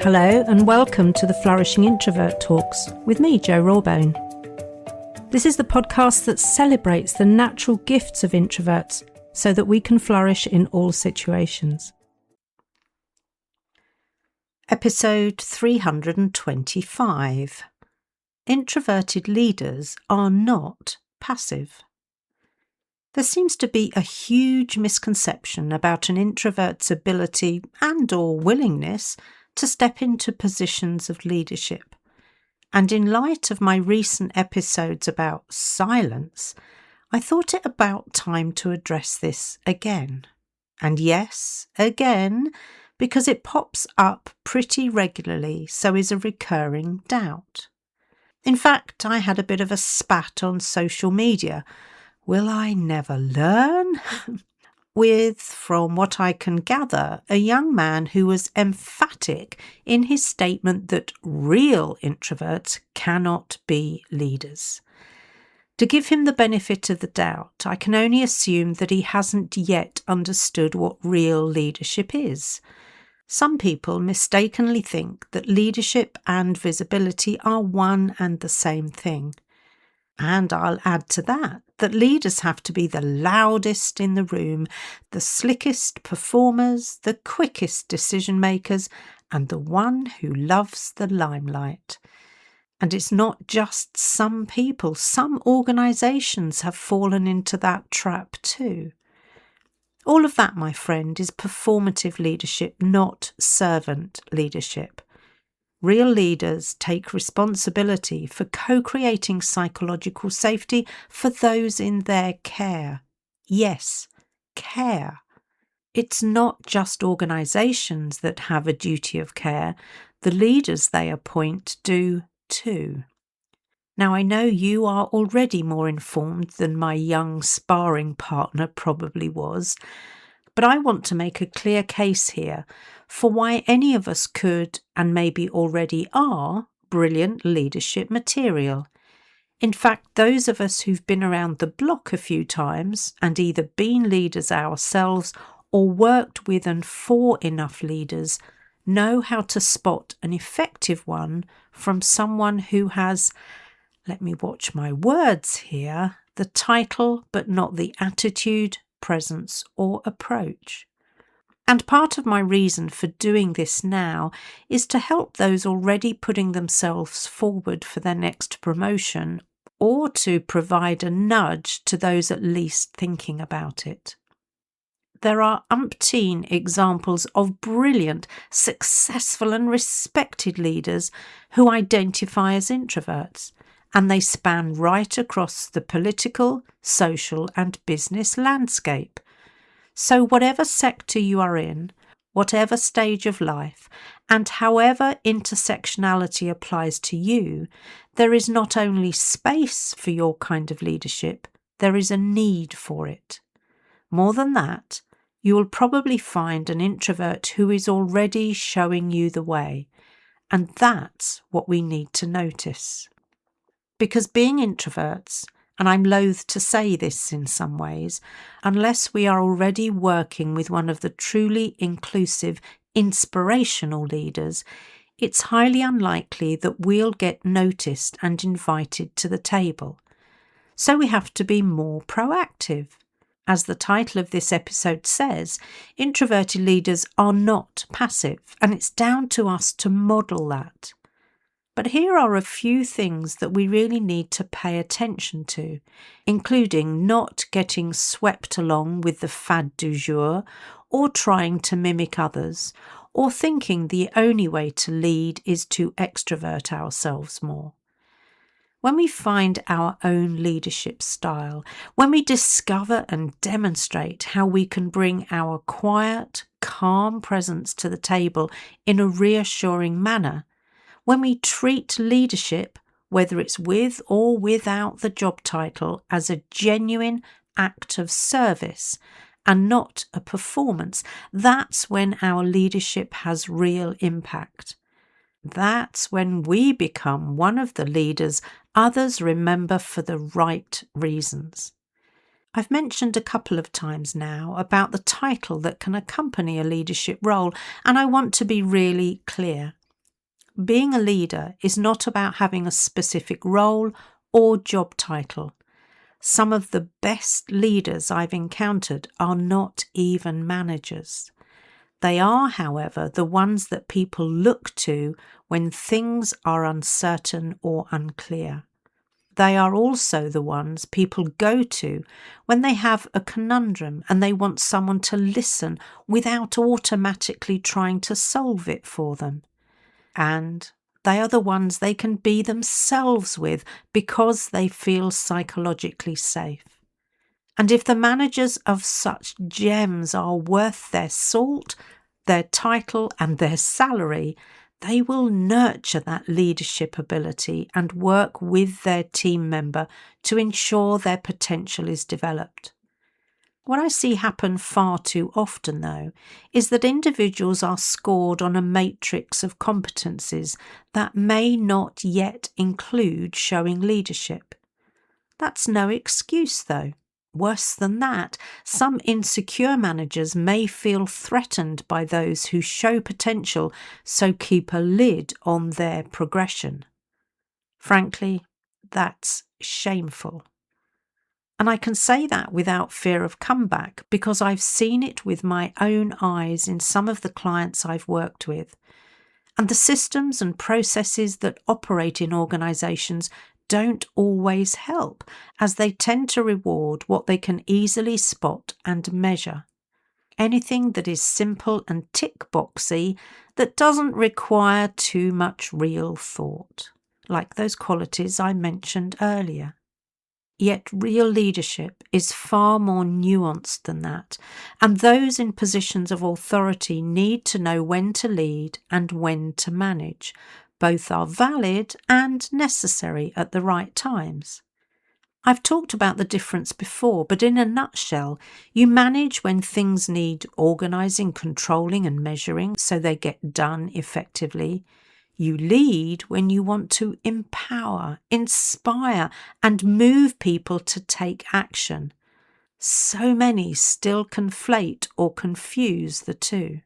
Hello and welcome to the Flourishing Introvert Talks with me, Jo Rawbone. This is the podcast that celebrates the natural gifts of introverts so that we can flourish in all situations. Episode 325. Introverted leaders are not passive. There seems to be a huge misconception about an introvert's ability and/or willingness to step into positions of leadership. And in light of my recent episodes about silence, I thought it about time to address this again. And yes, again, because it pops up pretty regularly, so is a recurring doubt. In fact, I had a bit of a spat on social media. Will I never learn? With, from what I can gather, a young man who was emphatic in his statement that real introverts cannot be leaders. To give him the benefit of the doubt, I can only assume that he hasn't yet understood what real leadership is. Some people mistakenly think that leadership and visibility are one and the same thing. And I'll add to that leaders have to be the loudest in the room, the slickest performers, the quickest decision makers, and the one who loves the limelight. And it's not just some people, some organisations have fallen into that trap too. All of that, my friend, is performative leadership, not servant leadership. Real leaders take responsibility for co-creating psychological safety for those in their care. Yes, care. It's not just organisations that have a duty of care. The leaders they appoint do too. Now, I know you are already more informed than my young sparring partner probably was, but I want to make a clear case here for why any of us could, and maybe already are, brilliant leadership material. In fact, those of us who've been around the block a few times and either been leaders ourselves or worked with and for enough leaders know how to spot an effective one from someone who has, let me watch my words here, the title but not the attitude, presence or approach. And part of my reason for doing this now is to help those already putting themselves forward for their next promotion, or to provide a nudge to those at least thinking about it. There are umpteen examples of brilliant, successful and respected leaders who identify as introverts, and they span right across the political, social and business landscape. So whatever sector you are in, whatever stage of life, and however intersectionality applies to you, there is not only space for your kind of leadership, there is a need for it. More than that, you will probably find an introvert who is already showing you the way, and that's what we need to notice. Because being introverts, and I'm loath to say this in some ways, unless we are already working with one of the truly inclusive, inspirational leaders, it's highly unlikely that we'll get noticed and invited to the table. So we have to be more proactive. As the title of this episode says, introverted leaders are not passive, and it's down to us to model that. But here are a few things that we really need to pay attention to, including not getting swept along with the fad du jour, or trying to mimic others, or thinking the only way to lead is to extravert ourselves more. When we find our own leadership style, when we discover and demonstrate how we can bring our quiet, calm presence to the table in a reassuring manner, when we treat leadership, whether it's with or without the job title, as a genuine act of service and not a performance, that's when our leadership has real impact. That's when we become one of the leaders others remember for the right reasons. I've mentioned a couple of times now about the title that can accompany a leadership role, and I want to be really clear. being a leader is not about having a specific role or job title. Some of the best leaders I've encountered are not even managers. They are, however, the ones that people look to when things are uncertain or unclear. They are also the ones people go to when they have a conundrum and they want someone to listen without automatically trying to solve it for them. And they are the ones they can be themselves with because they feel psychologically safe. And if the managers of such gems are worth their salt, their title and their salary, they will nurture that leadership ability and work with their team member to ensure their potential is developed. What I see happen far too often, though, is that individuals are scored on a matrix of competencies that may not yet include showing leadership. That's no excuse, though. Worse than that, some insecure managers may feel threatened by those who show potential, so keep a lid on their progression. Frankly, that's shameful. And I can say that without fear of comeback because I've seen it with my own eyes in some of the clients I've worked with. And the systems and processes that operate in organisations don't always help, as they tend to reward what they can easily spot and measure. Anything that is simple and tick-boxy that doesn't require too much real thought, like those qualities I mentioned earlier. Yet real leadership is far more nuanced than that, and those in positions of authority need to know when to lead and when to manage. Both are valid and necessary at the right times. I've talked about the difference before, but in a nutshell, you manage when things need organising, controlling and measuring so they get done effectively. You lead when you want to empower, inspire and move people to take action. So many still conflate or confuse the two.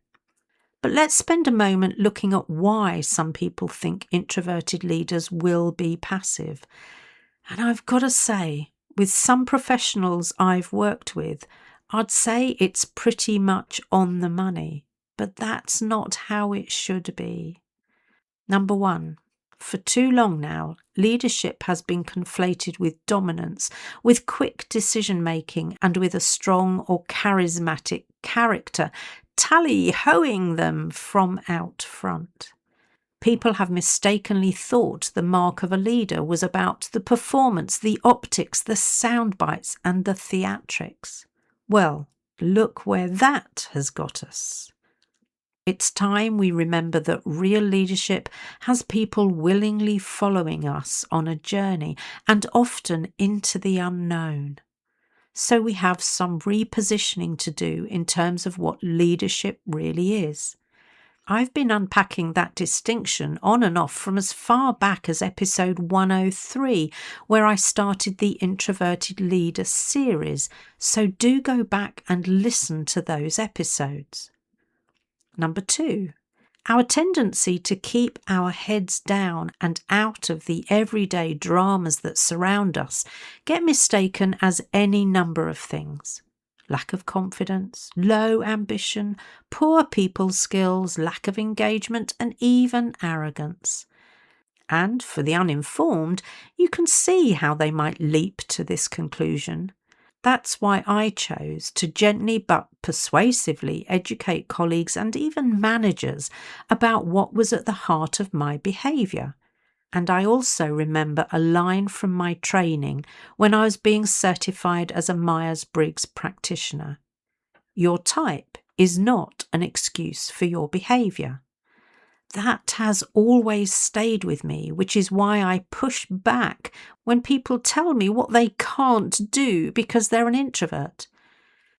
But let's spend a moment looking at why some people think introverted leaders will be passive. And I've got to say, with some professionals I've worked with, I'd say it's pretty much on the money, but that's not how it should be. Number one, for too long now, leadership has been conflated with dominance, with quick decision-making and with a strong or charismatic character, tally-hoing them from out front. People have mistakenly thought the mark of a leader was about the performance, the optics, the sound bites and the theatrics. Well, look where that has got us. It's time we remember that real leadership has people willingly following us on a journey and often into the unknown. So we have some repositioning to do in terms of what leadership really is. I've been unpacking that distinction on and off from as far back as episode 103, where I started the Introverted Leader series, so do go back and listen to those episodes. Number two, our tendency to keep our heads down and out of the everyday dramas that surround us get mistaken as any number of things. Lack of confidence, low ambition, poor people skills, lack of engagement, and even arrogance. And for the uninformed, you can see how they might leap to this conclusion. That's why I chose to gently but persuasively educate colleagues and even managers about what was at the heart of my behaviour. And I also remember a line from my training when I was being certified as a Myers-Briggs practitioner. Your type is not an excuse for your behaviour. That has always stayed with me, which is why I push back when people tell me what they can't do because they're an introvert.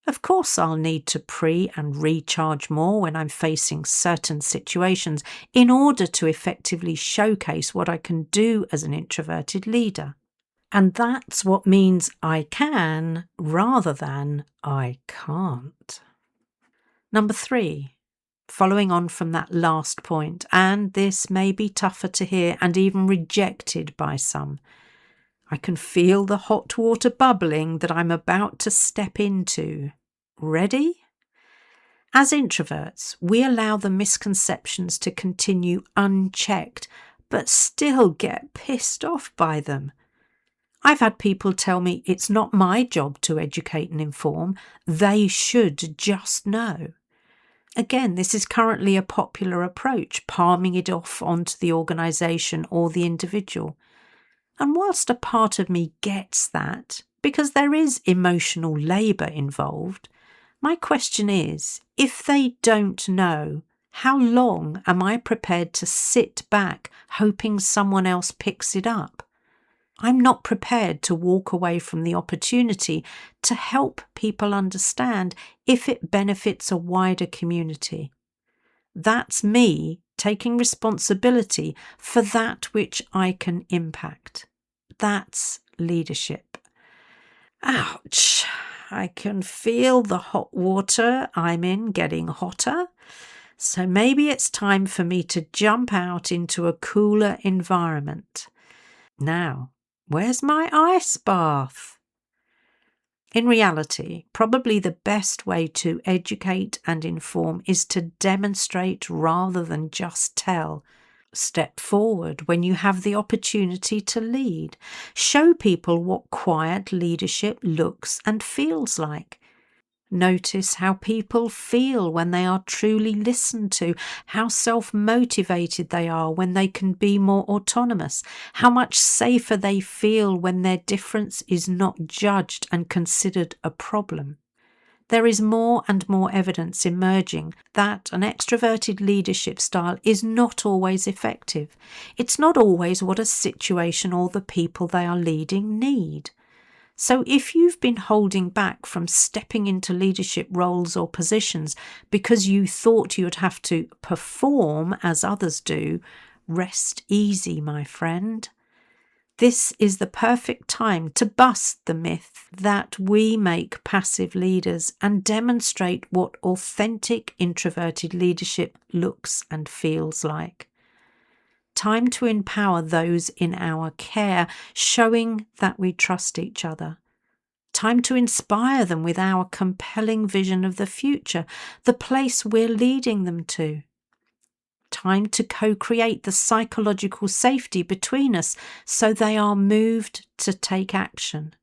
Of course, I'll need to and recharge more when I'm facing certain situations in order to effectively showcase what I can do as an introverted leader. And that's what means I can rather than I can't. Number three, following on from that last point, and this may be tougher to hear and even rejected by some. I can feel the hot water bubbling that I'm about to step into. Ready? As introverts, we allow the misconceptions to continue unchecked, but still get pissed off by them. I've had people tell me it's not my job to educate and inform, they should just know. Again, this is currently a popular approach, palming it off onto the organisation or the individual. And whilst a part of me gets that, because there is emotional labour involved, my question is, if they don't know, how long am I prepared to sit back hoping someone else picks it up? I'm not prepared to walk away from the opportunity to help people understand if it benefits a wider community. That's me taking responsibility for that which I can impact. That's leadership. Ouch! I can feel the hot water I'm in getting hotter. So maybe it's time for me to jump out into a cooler environment. Now, where's my ice bath? In reality, probably the best way to educate and inform is to demonstrate rather than just tell. Step forward when you have the opportunity to lead. Show people what quiet leadership looks and feels like. Notice how people feel when they are truly listened to, how self-motivated they are when they can be more autonomous, how much safer they feel when their difference is not judged and considered a problem. There is more and more evidence emerging that an extroverted leadership style is not always effective. It's not always what a situation or the people they are leading need. So if you've been holding back from stepping into leadership roles or positions because you thought you'd have to perform as others do, rest easy, my friend. This is the perfect time to bust the myth that we make passive leaders and demonstrate what authentic introverted leadership looks and feels like. Time to empower those in our care, showing that we trust each other. Time to inspire them with our compelling vision of the future, the place we're leading them to. Time to co-create the psychological safety between us so they are moved to take action,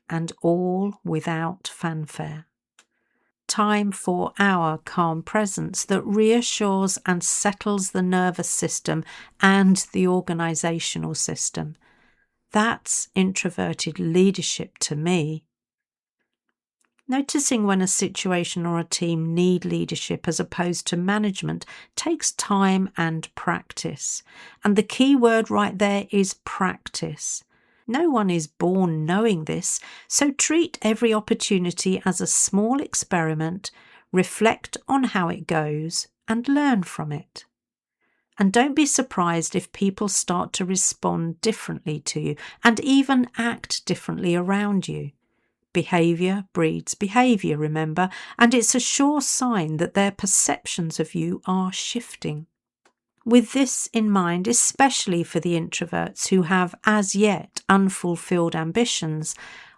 and all without fanfare. Time for our calm presence that reassures and settles the nervous system and the organisational system. That's introverted leadership to me. Noticing when a situation or a team need leadership as opposed to management takes time and practice. And the key word right there is practice. No one is born knowing this, so treat every opportunity as a small experiment, reflect on how it goes, and learn from it. And don't be surprised if people start to respond differently to you and even act differently around you. Behaviour breeds behaviour, remember, and it's a sure sign that their perceptions of you are shifting. With this in mind, especially for the introverts who have as yet unfulfilled ambitions,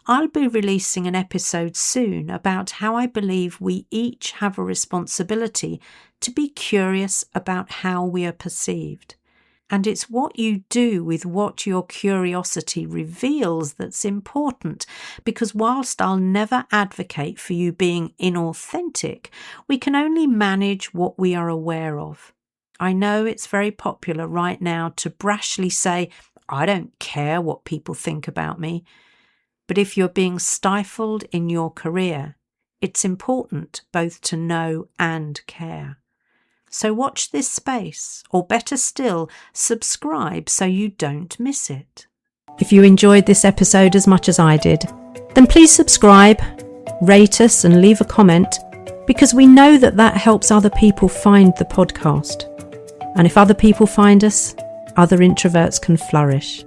I'll be releasing an episode soon about how I believe we each have a responsibility to be curious about how we are perceived. And it's what you do with what your curiosity reveals that's important, because whilst I'll never advocate for you being inauthentic, we can only manage what we are aware of. I know it's very popular right now to brashly say, I don't care what people think about me. But if you're being stifled in your career, it's important both to know and care. So watch this space, or better still, subscribe so you don't miss it. If you enjoyed this episode as much as I did, then please subscribe, rate us and leave a comment, because we know that helps other people find the podcast. And if other people find us, other introverts can flourish.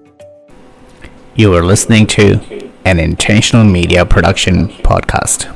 You are listening to an Intentional Media Production podcast.